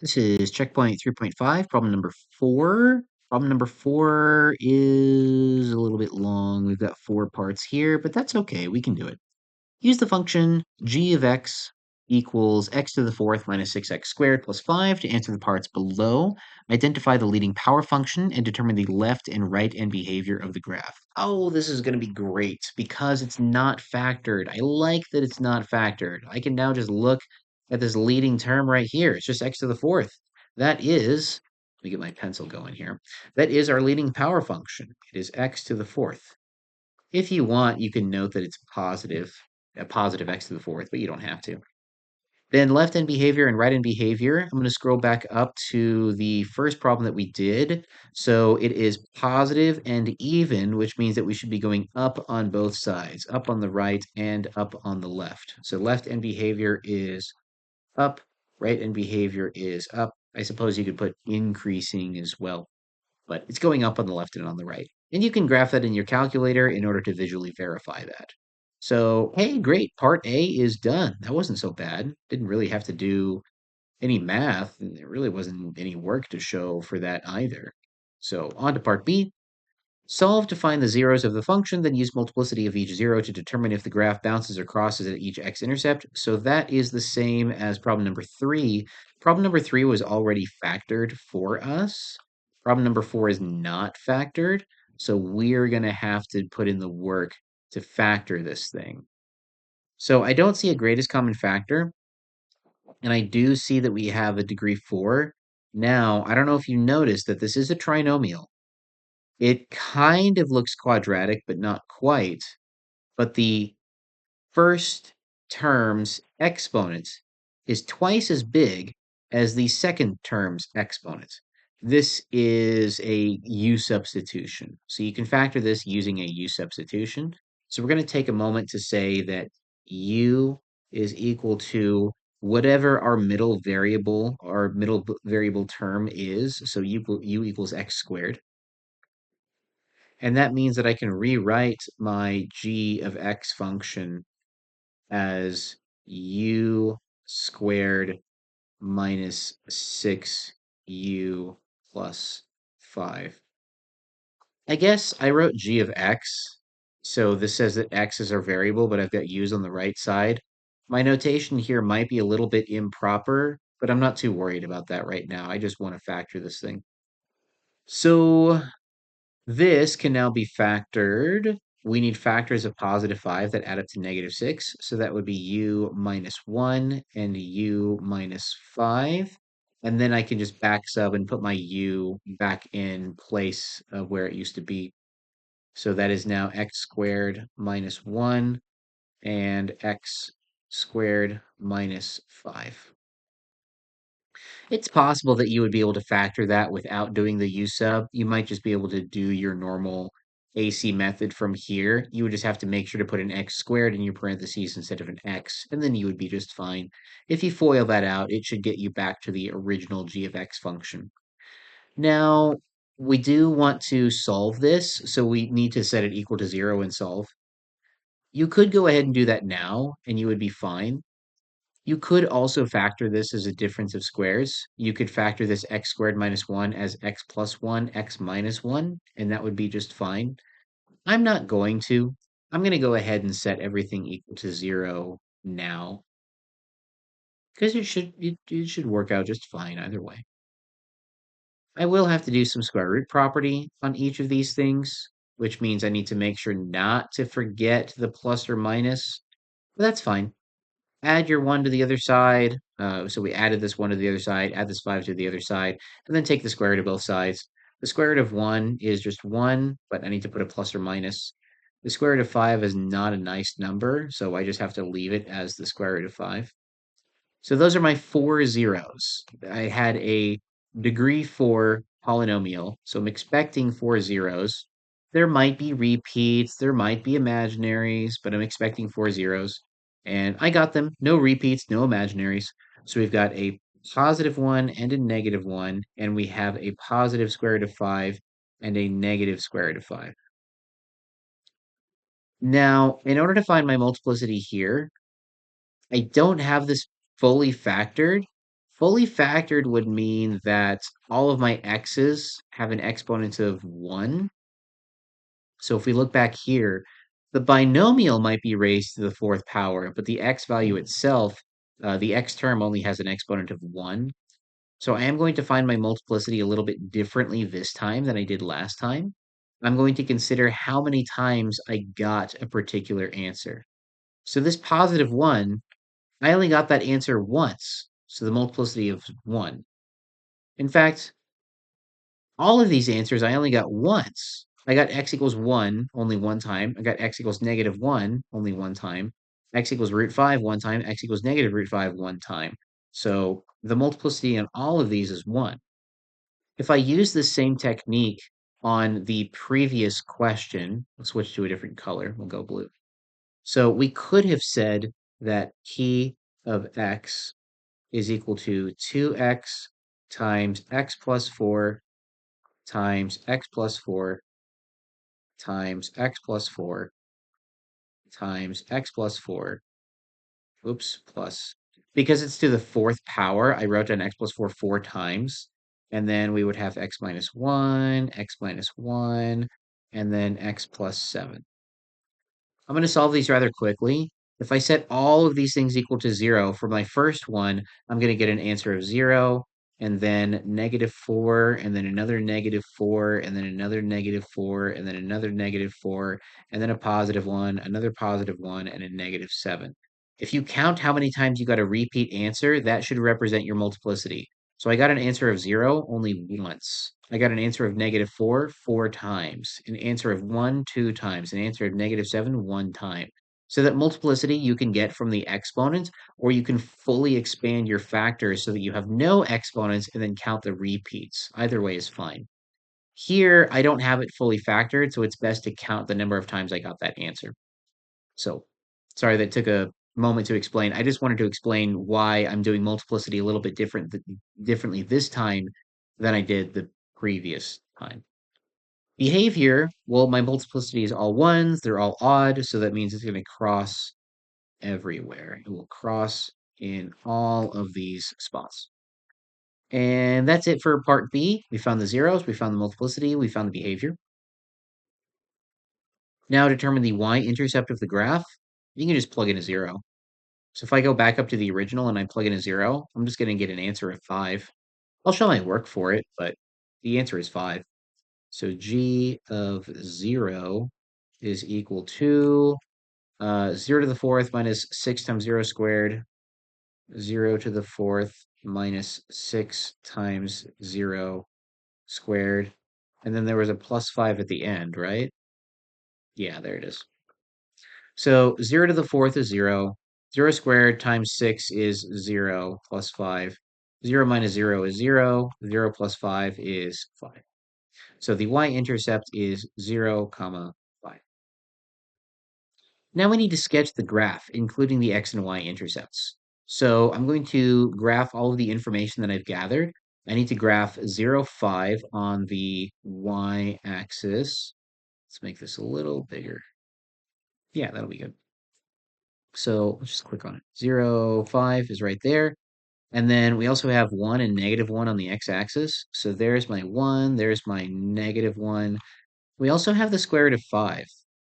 This is checkpoint 3.5, problem number 4. Problem number 4 is a little bit long. We've got 4 parts here, but that's okay. We can do it. Use the function g of x equals x to the fourth minus 6x squared plus 5 to answer the parts below. Identify the leading power function and determine the left and right end behavior of the graph. Oh, this is going to be great because it's not factored. I like that it's not factored. I can now just look at this leading term right here. It's just x to the fourth. That is, let me get my pencil going here. That is our leading power function. It is x to the fourth. If you want, you can note that it's positive, a positive x to the fourth, but you don't have to. Then left end behavior and right end behavior. I'm going to scroll back up to the first problem that we did. So it is positive and even, which means that we should be going up on both sides, up on the right and up on the left. So left end behavior is up, right end behavior is up. I suppose you could put increasing as well, but it's going up on the left and on the right. And you can graph that in your calculator in order to visually verify that. So, hey, great. Part A is done. That wasn't so bad. Didn't really have to do any math, and there really wasn't any work to show for that either. So, on to part B. Solve to find the zeros of the function, then use multiplicity of each zero to determine if the graph bounces or crosses at each x-intercept. So that is the same as problem number 3. Problem number 3 was already factored for us. Problem number 4 is not factored, so we're going to have to put in the work to factor this thing. So I don't see a greatest common factor, and I do see that we have a degree 4. Now, I don't know if you noticed that this is a trinomial. It kind of looks quadratic, but not quite. But the first term's exponent is twice as big as the second term's exponent. This is a u substitution. So you can factor this using a u substitution. So we're going to take a moment to say that u is equal to whatever our middle variable term is. So u equals x squared. And that means that I can rewrite my g of x function as u squared minus 6u plus 5. I guess I wrote g of x, so this says that x is our variable, but I've got u's on the right side. My notation here might be a little bit improper, but I'm not too worried about that right now. I just want to factor this thing. So this can now be factored. We need factors of positive 5 that add up to negative 6. So that would be u minus 1 and u minus 5. And then I can just back sub and put my u back in place of where it used to be. So that is now x squared minus 1 and x squared minus 5. It's possible that you would be able to factor that without doing the U sub. You might just be able to do your normal AC method from here. You would just have to make sure to put an x squared in your parentheses instead of an x, and then you would be just fine. If you FOIL that out, it should get you back to the original g of x function. Now, we do want to solve this, so we need to set it equal to 0 and solve. You could go ahead and do that now, and you would be fine. You could also factor this as a difference of squares. You could factor this x squared minus 1 as x plus 1, x minus 1, and that would be just fine. I'm not going to. I'm going to go ahead and set everything equal to 0 now, because it should work out just fine either way. I will have to do some square root property on each of these things, which means I need to make sure not to forget the plus or minus, but that's fine. Add your 1 to the other side. So we added this 1 to the other side, add this 5 to the other side, and then take the square root of both sides. The square root of 1 is just 1, but I need to put a plus or minus. The square root of 5 is not a nice number, so I just have to leave it as the square root of 5. So those are my 4 zeros. I had a degree 4 polynomial, so I'm expecting 4 zeros. There might be repeats, there might be imaginaries, but I'm expecting 4 zeros. And I got them. No repeats, no imaginaries. So we've got a positive 1 and a negative 1, and we have a positive square root of 5 and a negative square root of 5. Now, in order to find my multiplicity here, I don't have this fully factored. Fully factored would mean that all of my x's have an exponent of 1. So if we look back here, the binomial might be raised to the fourth power, but the x value itself, the x term only has an exponent of 1. So I am going to find my multiplicity a little bit differently this time than I did last time. I'm going to consider how many times I got a particular answer. So this positive 1, I only got that answer once, so the multiplicity of 1. In fact, all of these answers I only got once. I got x equals 1 only one time. I got x equals negative 1 only one time. X equals root 5 one time. X equals negative root 5 one time. So the multiplicity on all of these is 1. If I use the same technique on the previous question, let's switch to a different color. We'll go blue. So we could have said that p of x is equal to 2x times x plus 4 times x plus 4 times x plus 4 times x plus 4, oops, plus. Because it's to the fourth power, I wrote down x plus 4 times, and then we would have x minus 1, and then x plus 7. I'm going to solve these rather quickly. If I set all of these things equal to 0 for my first one, I'm going to get an answer of 0, and then negative 4, and then another negative 4, and then another negative 4, and then another negative 4, and then a positive 1, another positive 1, and a negative 7. If you count how many times you got a repeat answer, that should represent your multiplicity. So I got an answer of 0 only once. I got an answer of negative 4 times, an answer of 1 times, an answer of negative 7 one time. So that multiplicity you can get from the exponent, or you can fully expand your factors so that you have no exponents and then count the repeats. Either way is fine. Here, I don't have it fully factored, so it's best to count the number of times I got that answer. So, sorry that took a moment to explain. I just wanted to explain why I'm doing multiplicity a little bit differently this time than I did the previous time. Behavior, well, my multiplicity is all ones, they're all odd, so that means it's going to cross everywhere. It will cross in all of these spots. And that's it for part B. We found the zeros, we found the multiplicity, we found the behavior. Now determine the y-intercept of the graph. You can just plug in a 0. So if I go back up to the original and I plug in a 0, I'm just going to get an answer of 5. I'll show my work for it, but the answer is 5. So g of 0 is equal to 0 to the fourth minus 6 times 0 squared, 0 to the fourth minus 6 times 0 squared. And then there was a plus 5 at the end, right? Yeah, there it is. So 0 to the fourth is 0. 0 squared times 6 is 0 plus 5. 0 minus 0 is 0. 0 plus 5 is 5. So the y-intercept is 0, comma 5. Now we need to sketch the graph, including the x and y intercepts. So I'm going to graph all of the information that I've gathered. I need to graph 0, 5 on the y-axis. Let's make this a little bigger. Yeah, that'll be good. So let's just click on it. 0, 5 is right there. And then we also have 1 and negative 1 on the x-axis. So there's my 1, there's my negative 1. We also have the square root of 5.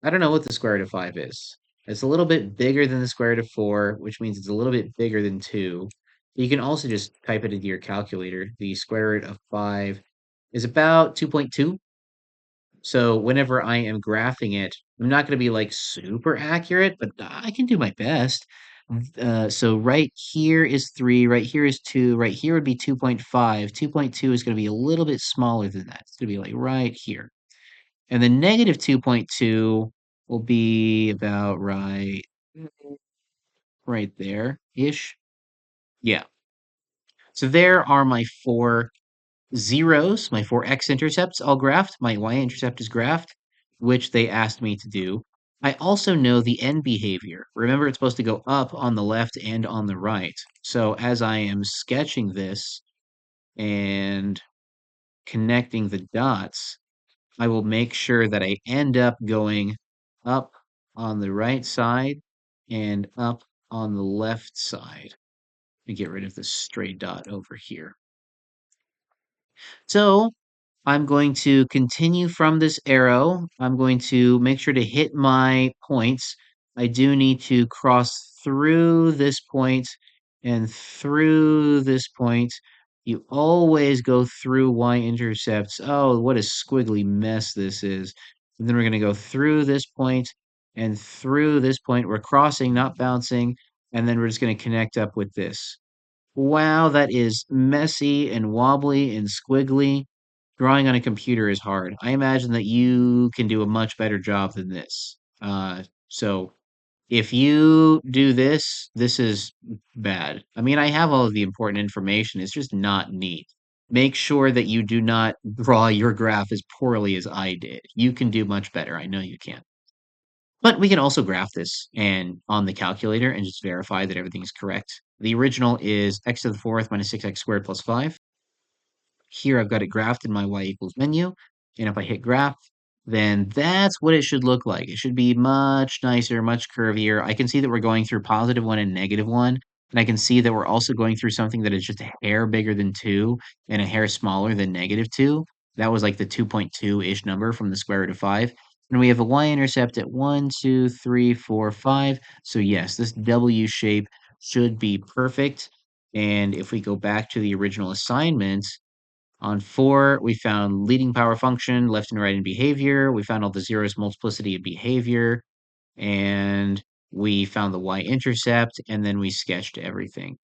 I don't know what the square root of 5 is. It's a little bit bigger than the square root of 4, which means it's a little bit bigger than 2. You can also just type it into your calculator. The square root of 5 is about 2.2. So whenever I am graphing it, I'm not going to be like super accurate, but I can do my best. So right here is 3, right here is 2, right here would be 2.5. 2.2 is going to be a little bit smaller than that. It's going to be like right here. And then negative 2.2 will be about right there-ish. Yeah. So there are my 4 zeros, my 4 x-intercepts all graphed. My y-intercept is graphed, which they asked me to do. I also know the end behavior. Remember, it's supposed to go up on the left and on the right. So as I am sketching this and connecting the dots, I will make sure that I end up going up on the right side and up on the left side. me get rid of this stray dot over here. So I'm going to continue from this arrow. I'm going to make sure to hit my points. I do need to cross through this point and through this point. You always go through y-intercepts. Oh, what a squiggly mess this is. And then we're going to go through this point and through this point. We're crossing, not bouncing. And then we're just going to connect up with this. Wow, that is messy and wobbly and squiggly. Drawing on a computer is hard. I imagine that you can do a much better job than this. So if you do this, this is bad. I mean, I have all of the important information. It's just not neat. Make sure that you do not draw your graph as poorly as I did. You can do much better. I know you can. But we can also graph this and on the calculator and just verify that everything is correct. The original is x to the fourth minus 6x squared plus 5. Here I've got it graphed in my y equals menu. And if I hit graph, then that's what it should look like. It should be much nicer, much curvier. I can see that we're going through +1 and -1. And I can see that we're also going through something that is just a hair bigger than 2 and a hair smaller than -2. That was like the 2.2-ish number from the square root of 5. And we have a y-intercept at 1, 2, 3, 4, 5. So yes, this W shape should be perfect. And if we go back to the original assignment, on 4, we found leading power function, left and right in behavior. We found all the zeros multiplicity of behavior, and we found the y-intercept, and then we sketched everything.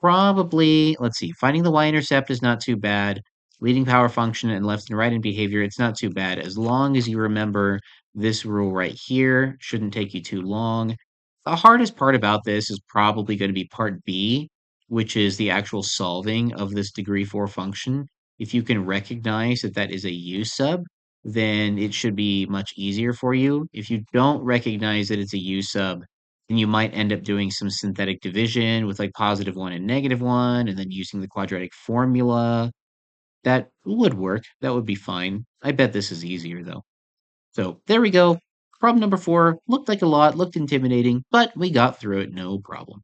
Probably, let's see, finding the y-intercept is not too bad. Leading power function and left and right in behavior, it's not too bad. As long as you remember this rule right here, shouldn't take you too long. The hardest part about this is probably going to be part B, which is the actual solving of this degree 4 function. If you can recognize that that is a U sub, then it should be much easier for you. If you don't recognize that it's a U sub, then you might end up doing some synthetic division with like +1 and -1, and then using the quadratic formula. That would work. That would be fine. I bet this is easier though. So there we go. Problem number 4 looked like a lot, looked intimidating, but we got through it no problem.